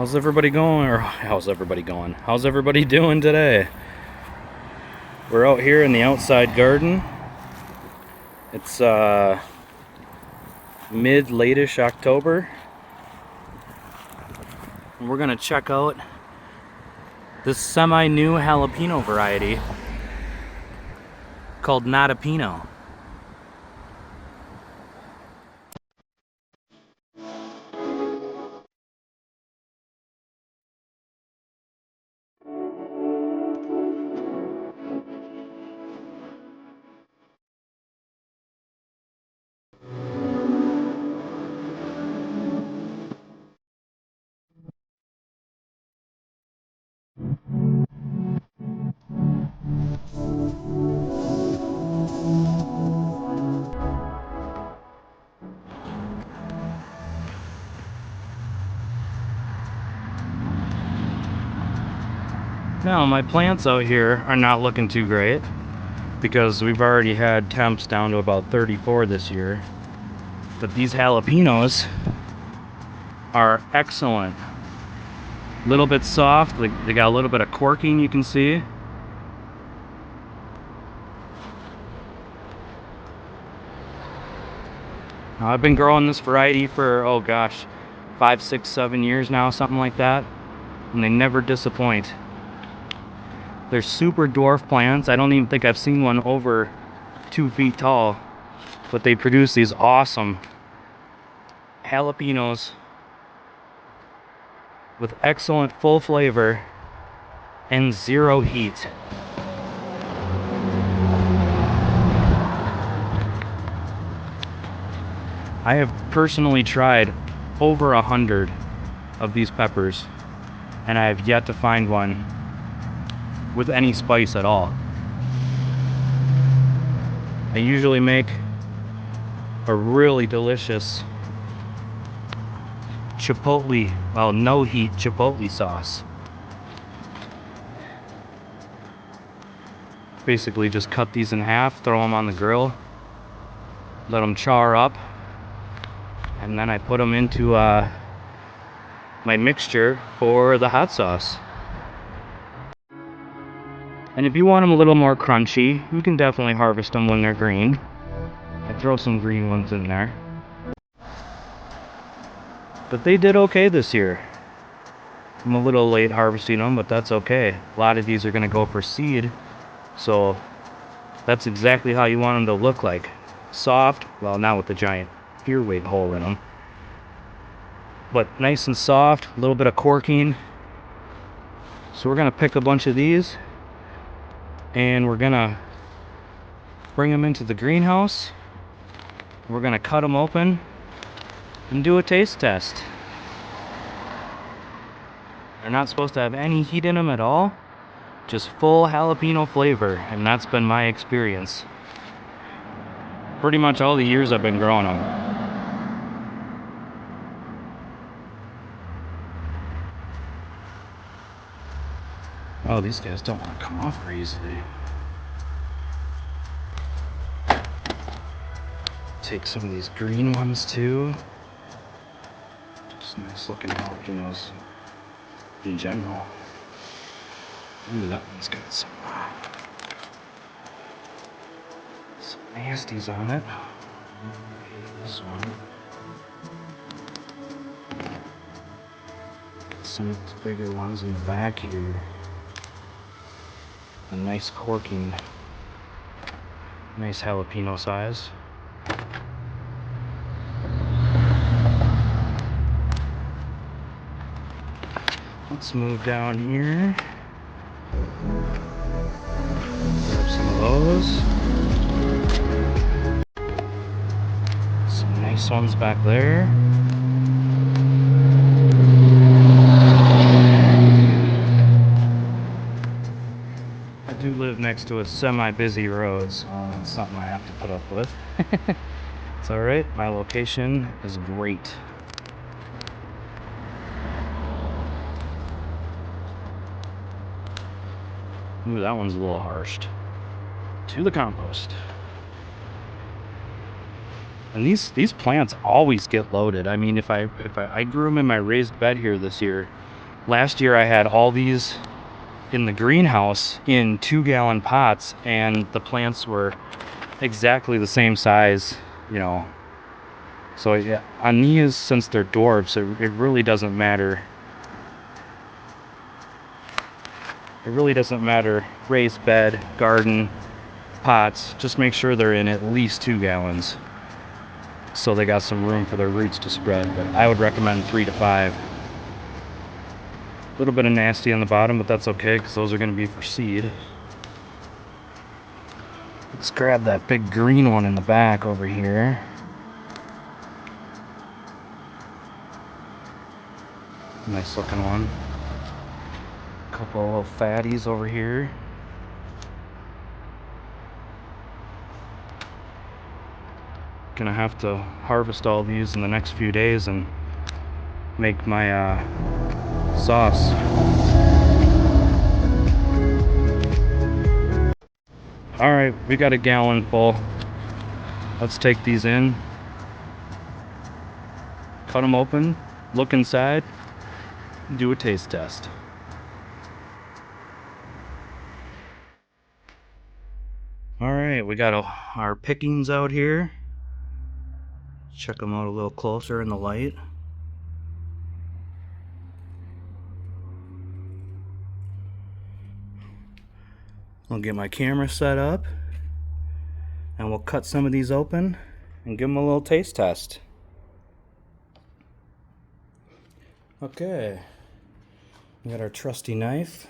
How's everybody going? Or how's everybody going? How's everybody doing today? We're out here in the outside garden. It's mid-late-ish October. And we're gonna check out this semi-new jalapeno variety called Nadapeno. Now, my plants out here are not looking too great because we've already had temps down to about 34 this year. But these jalapenos are excellent. A little bit soft, they got a little bit of corking, you can see. Now, I've been growing this variety for, oh gosh, 5, 6, 7 years now, something like that. And they never disappoint. They're super dwarf plants. I don't even think I've seen one over 2 feet tall. But they produce these awesome jalapenos with excellent full flavor and zero heat. I have personally tried over 100 of these peppers, and I have yet to find one with any spice at all. I usually make a really delicious Chipotle, well, no heat Chipotle sauce. Basically just cut these in half, throw them on the grill, let them char up, and then I put them into my mixture for the hot sauce. And if you want them a little more crunchy, you can definitely harvest them when they're green. I throw some green ones in there. But they did okay this year. I'm a little late harvesting them, but that's okay. A lot of these are gonna go for seed, so that's exactly how you want them to look like. Soft, well, not with the giant earwig hole in them, but nice and soft, a little bit of corking. So we're gonna pick a bunch of these and we're gonna bring them into the greenhouse. We're gonna cut them open and do a taste test. They're not supposed to have any heat in them at all, just full jalapeno flavor, and that's been my experience pretty much all the years I've been growing them. Oh, these guys don't want to come off very easily. Take some of these green ones too. Just nice looking jalapenos in general. Ooh, that one's got some nasties on it. This one. Some of the bigger ones in the back here. A nice corking, nice jalapeno size. Let's move down here. Grab some of those. Some nice ones back there. I do live next to a semi-busy road, so it's something I have to put up with. It's alright, my location is great. Ooh, that one's a little harsh. To the compost. And these plants always get loaded. I mean, if I grew them in my raised bed here this year, Last year I had all these in the greenhouse in 2-gallon pots, and the plants were exactly the same size, you know. So yeah, on these, since they're dwarfs, it really doesn't matter. It really doesn't matter. Raised bed, garden, pots. Just make sure they're in at least 2 gallons. So they got some room for their roots to spread. But I would recommend 3 to 5. A little bit of nasty on the bottom, but that's okay because those are going to be for seed. Let's grab that big green one in the back over here. Nice looking one. Couple of little fatties over here. Gonna have to harvest all these in the next few days and make my sauce. Alright, we got a gallon full. Let's take these in, cut them open, look inside, do a taste test. Alright, we got our pickings out here. Check them out a little closer in the light. I'll get my camera set up and we'll cut some of these open and give them a little taste test. Okay, we got our trusty knife.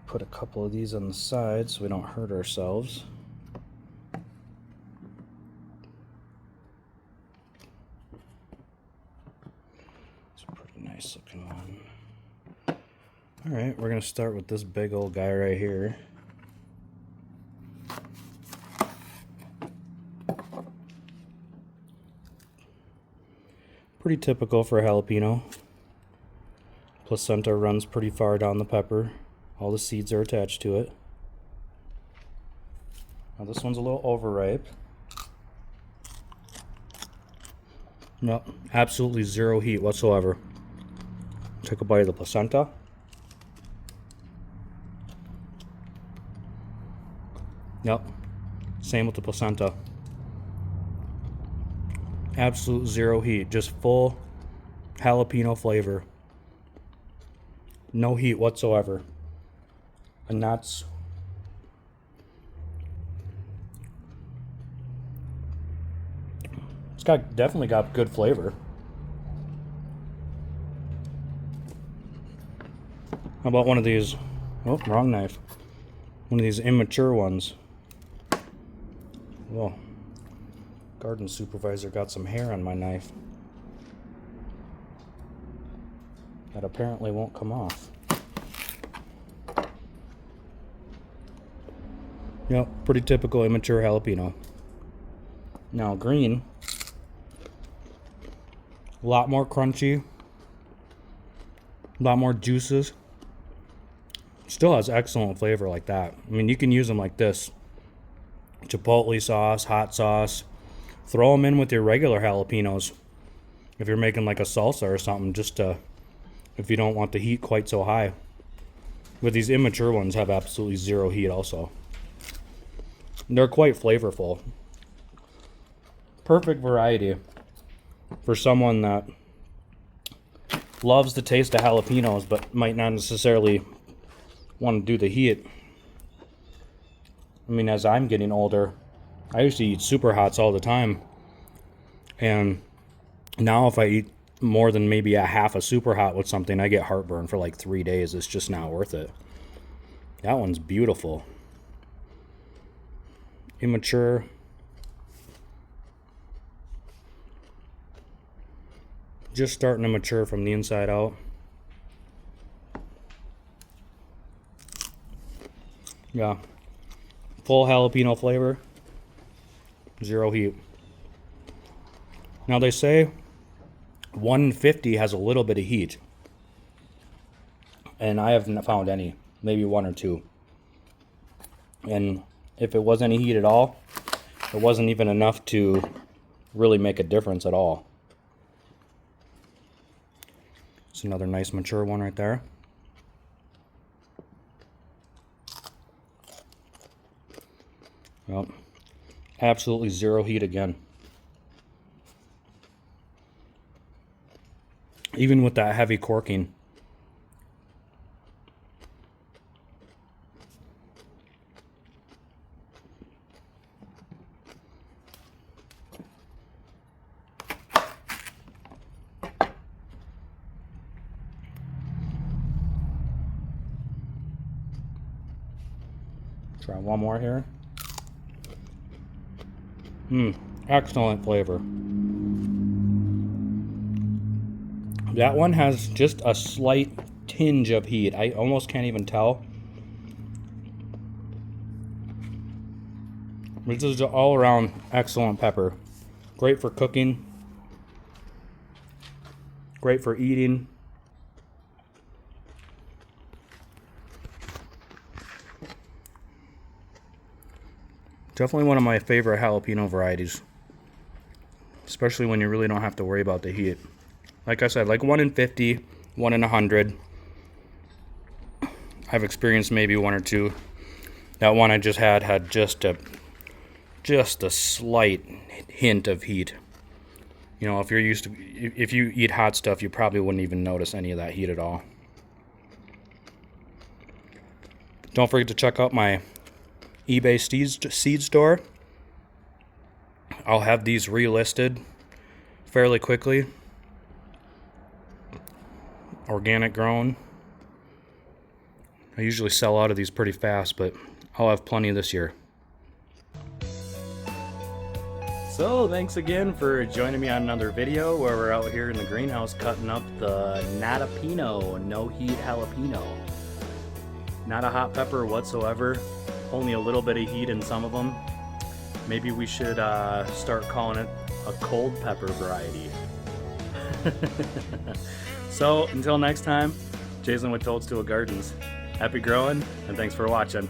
Put a couple of these on the side so we don't hurt ourselves. It's a pretty nice looking one. Alright, we're going to start with this big old guy right here. Pretty typical for a jalapeno. Placenta runs pretty far down the pepper. All the seeds are attached to it. Now this one's a little overripe. Nope, absolutely zero heat whatsoever. Take a bite of the placenta. Yep, same with the placenta. Absolute zero heat, just full jalapeno flavor. No heat whatsoever. And that's it's definitely got good flavor. How about one of these? Oh, wrong knife. One of these immature ones. Whoa. Garden supervisor got some hair on my knife. That apparently won't come off. Yep, pretty typical immature jalapeno. Now green, a lot more crunchy, a lot more juices. Still has excellent flavor like that. I mean, you can use them like this. Chipotle sauce, hot sauce. Throw them in with your regular jalapenos if you're making like a salsa or something, just to, if you don't want the heat quite so high. But these immature ones have absolutely zero heat also. They're quite flavorful. Perfect variety for someone that loves the taste of jalapenos but might not necessarily want to do the heat. I mean, as I'm getting older, I used to eat super hots all the time. And now if I eat more than maybe a half a super hot with something, I get heartburn for like 3 days. It's just not worth it. That one's beautiful. Immature. Just starting to mature from the inside out. Yeah. Full jalapeno flavor. Zero heat. Now they say 150 has a little bit of heat. And I haven't found any. Maybe one or two. And if it was any heat at all, it wasn't even enough to really make a difference at all. It's another nice mature one right there. Well, absolutely zero heat again. Even with that heavy corking. Try one more here. Excellent flavor. That one has just a slight tinge of heat. I almost can't even tell. This is all around excellent pepper. Great for cooking. Great for eating. Definitely one of my favorite jalapeno varieties. Especially when you really don't have to worry about the heat. Like I said, like 1 in 50, 1 in 100. I've experienced maybe 1 or 2. That one I just had just a slight hint of heat. You know, if you eat hot stuff, you probably wouldn't even notice any of that heat at all. Don't forget to check out my eBay seed store. I'll have these relisted fairly quickly. Organic grown. I usually sell out of these pretty fast, but I'll have plenty this year. So thanks again for joining me on another video where we're out here in the greenhouse cutting up the Nadapeno no heat jalapeno. Not a hot pepper whatsoever, only a little bit of heat in some of them. Maybe we should start calling it a cold pepper variety. So until next time, Jason with Toadstool Gardens. Happy growing and thanks for watching.